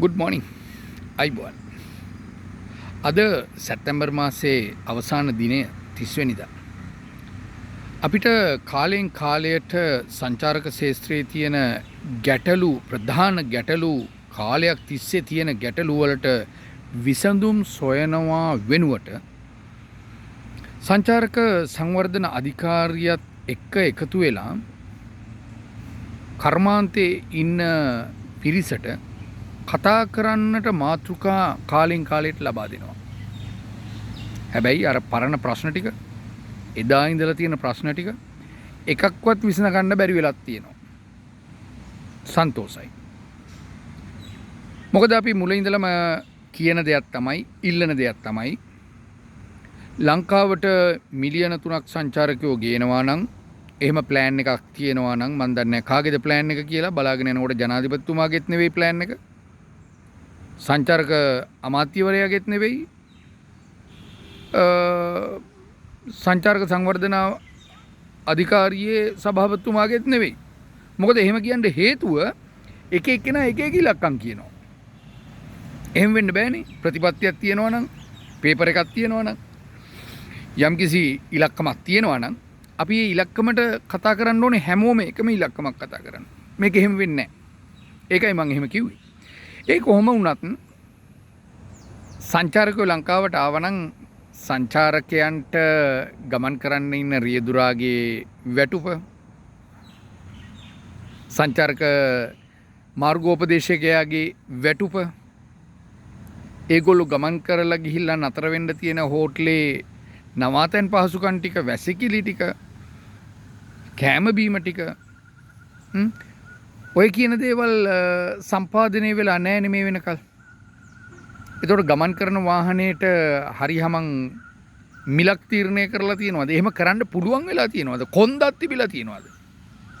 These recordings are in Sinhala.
ගුඩ් මෝනිින් අයිබුවන් අද සැත්තැම්බර් මාසේ අවසාන දිනය 30 වෙනිදා. අපිට කාලයෙන් කාලයට සංචාරක ශේත්‍රයේ තියෙන ගැටලු ප්‍රධාන ගැටලු කාලයක් තිස්සේ තියෙන ගැටලු වලට විසඳුම් සොයනවා වෙනුවට සංචාරක සංවර්ධන අධිකාරියත් එක්ක එකතු වෙලා කර්මාන්තයේ ඉන්න පිරිසට කතා කරන්නට මාතෘකා කාලෙන් කාලයට ලබා දෙනවා. හැබැයි අර පරණ ප්‍රශ්න ටික එදා ඉඳලා තියෙන ප්‍රශ්න ටික එකක්වත් විසඳ ගන්න බැරි වෙලක් තියෙනවා. සන්තෝසයි. මොකද අපි මුලින් ඉඳලම කියන දෙයක් තමයි ඉල්ලන දෙයක් තමයි ලංකාවට මිලියන 3ක් සංචාරකයෝ ගේනවා නම් එහෙම ප්ලෑන් එකක් තියෙනවා නම් මම දන්නේ නැහැ කාගේද ප්ලෑන් එක කියලා බලාගෙන යනකොට ජනාධිපතිතුමාගෙත් නෙවෙයි ප්ලෑන් එක. සංචාරක අමාත්‍යවරයාගෙත් නෙවෙයි සංචාරක සංවර්ධන අධිකාරියේ සභාපතිතුමාගෙත් නෙවෙයි. මොකද එහෙම කියන්න හේතුව එක එක්කෙනා එක එක ඉලක්කම් කියනවා. එහෙම වෙන්න බෑනේ. ප්‍රතිපත්තියක් තියෙනවා නම් පේපර් එකක් තියෙනවා නම් යම්කිසි ඉලක්කමක් තියෙනවා නම් අපි මේ ඉලක්කමට කතා කරන්න ඕනේ හැමෝම එකම ඉලක්කමක් කතා කරන්න. මේක එහෙම වෙන්නේ නැහැ. ඒකයි මම එහෙම කිව්වේ. ඒ කොහොම වුණත් සංචාරකයෝ ලංකාවට ආවනම් සංචාරකයන්ට ගමන් කරන්න ඉන්න රියදුරාගේ වැටුප සංචාරක මාර්ගෝපදේශකයාගේ වැටුප ඒගොල්ලෝ ගමන් කරලා ගිහිල්ලා නතර වෙන්න තියෙන හෝටලේ නවාතැන් පහසුකම් ටික වැසිකිලි ටික කෑම බීම ටික ඔය කියන දේවල් සම්පාදනය වෙලා නැහැ මේ වෙනකල්. ඒතකොට ගමන් කරන වාහනේට හරියමං මිලක් තීරණය කරලා තියෙනවද? එහෙම කරන්න පුළුවන් වෙලා තියෙනවද? කොන්දක් තිබිලා තියෙනවද?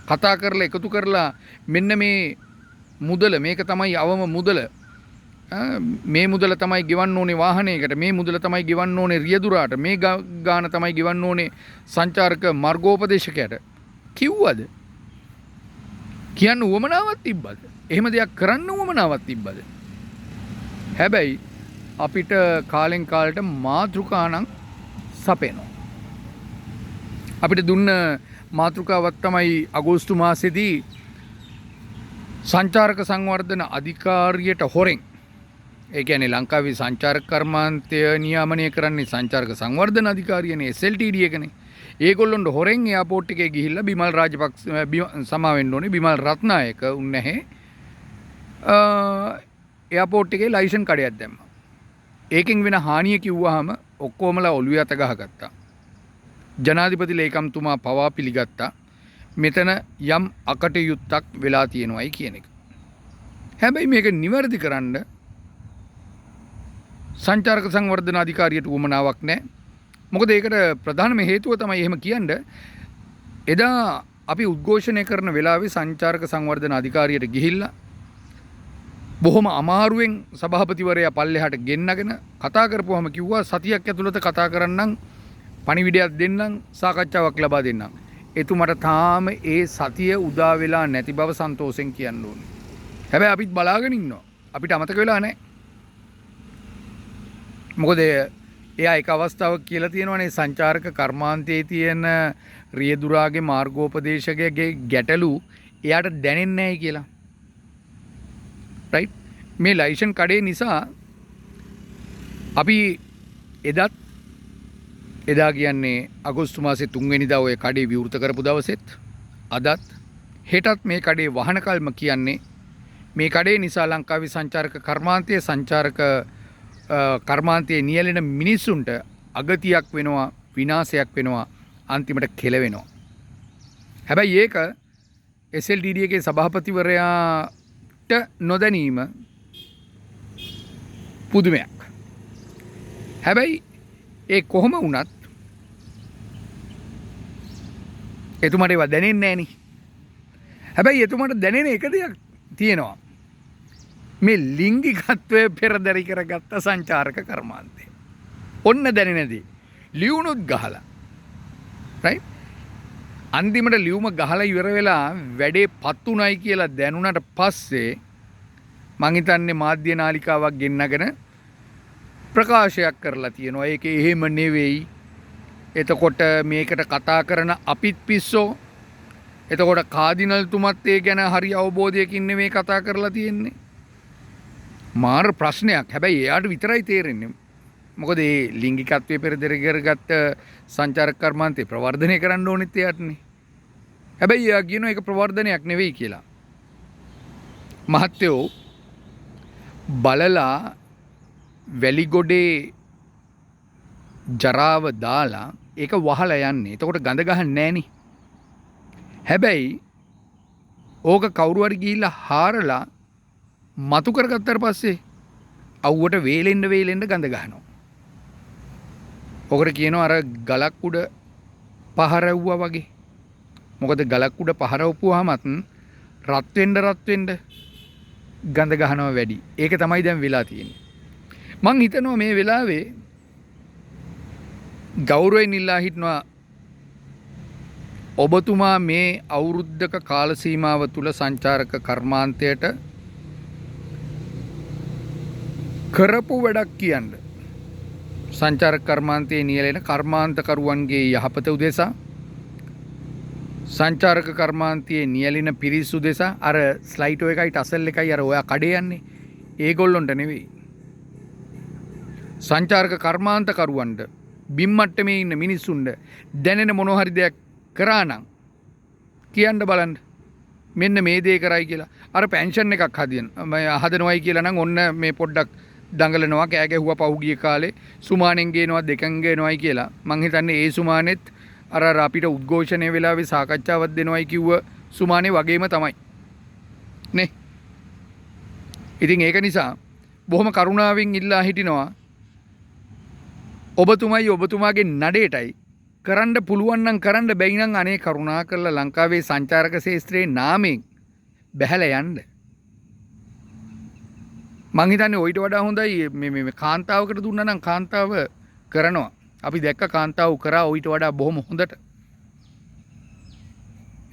කතා කරලා එකතු කරලා මෙන්න මේ මුදල මේක තමයි අවම මුදල. මේ මුදල තමයි ගෙවන්න ඕනේ වාහනයකට, මේ මුදල තමයි ගෙවන්න ඕනේ රියදුරාට, මේ ගාන තමයි ගෙවන්න ඕනේ සංචාරක මාර්ගෝපදේශකයාට කිව්වද? කියන්න උවමනාවක් තිබ්බද? එහෙම දෙයක් කරන්න උවමනාවක් තිබ්බද? හැබැයි අපිට කාලෙන් කාලට මාතෘකා නම් සපේනවා. අපිට දුන්න මාතෘකාවක් තමයි අගෝස්තු මාසෙදී සංචාරක සංවර්ධන අධිකාරියට හොරෙන්, ඒ කියන්නේ ලංකාවේ සංචාරක කර්මාන්තය නියාමනය කරන්නේ සංචාරක සංවර්ධන අධිකාරියනේ SLTD එකනේ. ඒගොල්ලොන්ට හොරෙන් එයාපෝට් එකේ ගිහිල්ලා බිමල් රාජපක්ෂ සමා වෙන්න ඕනේ බිමල් රත්නායක උන් නැහැ. එයාපෝට් එකේ ලයිසන් කඩයක් දැම්මා. ඒකෙන් වෙන හානිය කිව්වහම ඔක්කොමලා ඔළුවේ අත ගහගත්තා. ජනාධිපති ලේකම්තුමා පවා පිළිගත්තා මෙතන යම් අකටයුත්තක් වෙලා තියෙනවායි කියන එක. හැබැයි මේක නිවැරදි කරන්න සංචාරක සංවර්ධන අධිකාරියට උවමනාවක් නැහැ. මොකද ඒකට ප්‍රධානම හේතුව තමයි එහෙම කියන්නේ එදා අපි උද්ඝෝෂණය කරන වෙලාවේ සංචාරක සංවර්ධන අධිකාරියට ගිහිල්ලා බොහොම අමාරුවෙන් සභාපතිවරයා පල්ලෙහාට ගෙන්නගෙන කතා කරපුවාම කිව්වා සතියක් ඇතුළත කතා කරන්නම් පණිවිඩයක් දෙන්නම් සාකච්ඡාවක් ලබා දෙන්නම්. එතුමට තාම ඒ සතිය උදා වෙලා නැති බව සන්තෝෂෙන් කියන්න ඕනේ. හැබැයි අපිත් බලාගෙන ඉන්නවා. අපිට අමතක වෙලා නැහැ. මොකද එයා එක අවස්ථාවක් කියලා තියෙනවානේ සංචාරක කර්මාන්තයේ තියෙන රියදුරාගේ මාර්ගෝපදේශකයාගේ ගැටලු එයාට දැනෙන්නේ නැහැ කියලා. රයිට්? මේ ලයිසන් කඩේ නිසා අපි එදා කියන්නේ අගෝස්තු මාසේ 3 වෙනිදා ඔය කඩේ විවෘත කරපු දවසෙත් අදත් හෙටත් මේ කඩේ වහන කල්ම කියන්නේ මේ කඩේ නිසා ලංකාවේ සංචාරක කර්මාන්තයේ සංචාරක කර්මාන්තයේ නියැලෙන මිනිස්සුන්ට අගතියක් වෙනවා, විනාශයක් වෙනවා, අන්තිමට කෙලවෙනවා. හැබැයි ඒක SLTD එකේ සභාපතිවරයාට නොදැනීම පුදුමයක්. හැබැයි ඒ කොහොම වුණත් එතුමට ඒවා දැනෙන්නේ නැහෙනි. හැබැයි එතුමට දැනෙන එක දෙයක් තියෙනවා. මේ ලිංගිකත්වය පෙරදරි කරගත්ත සංචාරක කර්මාන්තය. ඔන්න දැනෙනදී ලියුණුත් ගහලා. රයිට්? අන්තිමට ලියුම ගහලා ඉවර වෙලා වැඩේ පත් උනායි කියලා දැනුණාට පස්සේ මං හිතන්නේ මාධ්‍ය නාලිකාවක් ගෙන්නගෙන ප්‍රකාශයක් කරලා තියෙනවා. ඒක එහෙම නෙවෙයි. එතකොට මේකට කතා කරන අපිත් පිස්සෝ. එතකොට කාදිනල්තුමත් ඒ ගැන හරි අවබෝධයකින් නෙමෙයි කතා කරලා තියෙන්නේ. මාර ප්‍රශ්නයක්. හැබැයි එයාට විතරයි තේරෙන්නේ. මොකද මේ ලිංගිකත්වයේ පෙරදරි කරගත්ත සංචාරක කර්මාන්තේ ප්‍රවර්ධනය කරන්න ඕනෙත් එයාටනේ. හැබැයි එයා කියනවා ඒක ප්‍රවර්ධනයක් නෙවෙයි කියලා. මහත්තයෝ බලලා වැලිගොඩේ ජරාව දාලා ඒක වහලා යන්නේ. එතකොට ගඳ ගහන්නේ නෑනේ. හැබැයි ඕක කවුරු හරි ගිහිල්ලා හාරලා මතු කරගත්තාට පස්සේ අවුවට වේලෙන්න ගඳ ගහනවා. ඔකට කියනවා අර ගලක් උඩ පහරවුවා වගේ. මොකද ගලක් උඩ පහරවපුවාමත් රත් වෙන්න ගඳ ගහනවා වැඩි. ඒක තමයි දැන් වෙලා තියෙන්නේ. මං හිතනවා මේ වෙලාවේ ගෞරවයෙන් ඉල්ලා හිටනවා ඔබතුමා මේ අවුරුද්දක කාල සීමාව තුල සංචාරක කර්මාන්තයට කරපු වැඩක් කියන්න. සංචාරක කර්මාන්තයේ නියැලෙන කර්මාන්තකරුවන්ගේ යහපත උදෙසා සංචාරක කර්මාන්තයේ නියැලෙන පිරිස උදෙසා අර ස්ලයිඩ් එකයි ටසල් එකයි අර ඔයා කඩේ යන්නේ ඒගොල්ලොන්ට නෙවෙයි. සංචාරක කර්මාන්තකරුවන්ට බිම් මට්ටමේ ඉන්න මිනිස්සුන්ට දැනෙන මොනවා හරි දෙයක් කරා නම් කියන්න බලන්න. මෙන්න මේ දේ කරයි කියලා. අර පෙන්ෂන් එකක් හදනවයි කියලා නම් ඔන්න මේ පොඩ්ඩක් දඟලනවා කෑ ගැහුවා පහුගිය කාලේ සුමානෙන් ගේනවා දෙකෙන් ගේනවයි කියලා. මං හිතන්නේ ඒ සුමානෙත් අර අපිට උද්ඝෝෂණය වෙලාවේ සාකච්ඡාවක් දෙනවයි කිව්ව සුමානේ වගේම තමයි. නේ. ඉතින් ඒක නිසා බොහොම කරුණාවෙන් ඉල්ලා හිටිනවා ඔබතුමයි ඔබතුමාගේ නඩේටයි කරන්න පුළුවන් නම් කරන්න බැයි නම් අනේ කරුණා කරලා ලංකාවේ සංචාරක ශාස්ත්‍රයේ නාමයෙන් බැහැලා යන්න. මං හිතන්නේ ඔයිට වඩා හොඳයි මේ කාන්තාවකට දුන්නා නම් කාන්තාව කරනවා. අපි දැක්ක කාන්තාව කරා ඔයිට වඩා බොහොම හොඳට.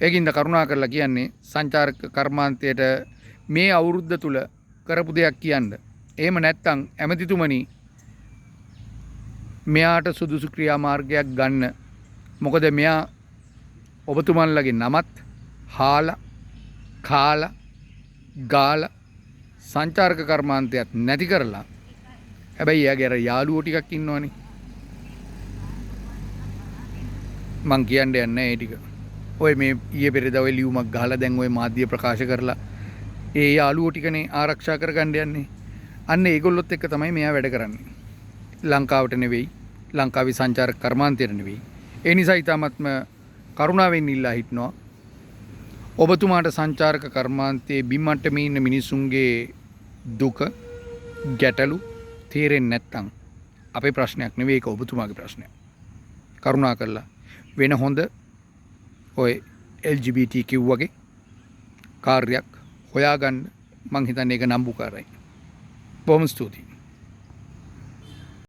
ඒකින්ද කරුණා කරලා කියන්නේ සංචාරක කර්මාන්තයට මේ අවුරුද්ද තුල කරපු දෙයක් කියන්න. එහෙම නැත්නම් ඇමතිතුමනි මෙයාට සුදුසු ක්‍රියාමාර්ගයක් ගන්න. මොකද මෙයා ඔබතුමන්ලගේ නමත් හාලා කාලා ගාලා සංචාරක කර්මාන්තයක් නැති කරලා හැබැයි එයාගේ අර යාළුවෝ ටිකක් ඉන්නවනේ. මං කියන්න යන්නේ ඒ ටික. ඔය මේ ඊයේ පෙරේදා ඔය ලියුමක් ගහලා දැන් ඔය මාධ්‍ය ප්‍රකාශ කරලා ඒ යාළුවෝ ටිකනේ ආරක්ෂා කරගන්න යන්නේ. අන්න ඒගොල්ලොත් එක්ක තමයි මෙයා වැඩ කරන්නේ. ලංකාවට නෙවෙයි ලංකාවේ සංචාරක කර්මාන්තයට නෙවෙයි. ඒ නිසා ඊටාත්ම කරුණාවෙන් ඉල්ලා හිටනවා ඔබතුමාට සංචාරක කර්මාන්තයේ බිම්මට්ටමේ ඉන්න මිනිසුන්ගේ දුක ගැටලු තේරෙන්නේ නැත්නම් අපේ ප්‍රශ්නයක් නෙවෙයි ඒක ඔබතුමාගේ ප්‍රශ්නයක්. කරුණා කරලා වෙන හොඳ ඔය LGBTQ වගේ කාර්යයක් හොයාගන්න මං හිතන්නේ ඒක නම්බුකාරයි. බොහොම ස්තුතියි.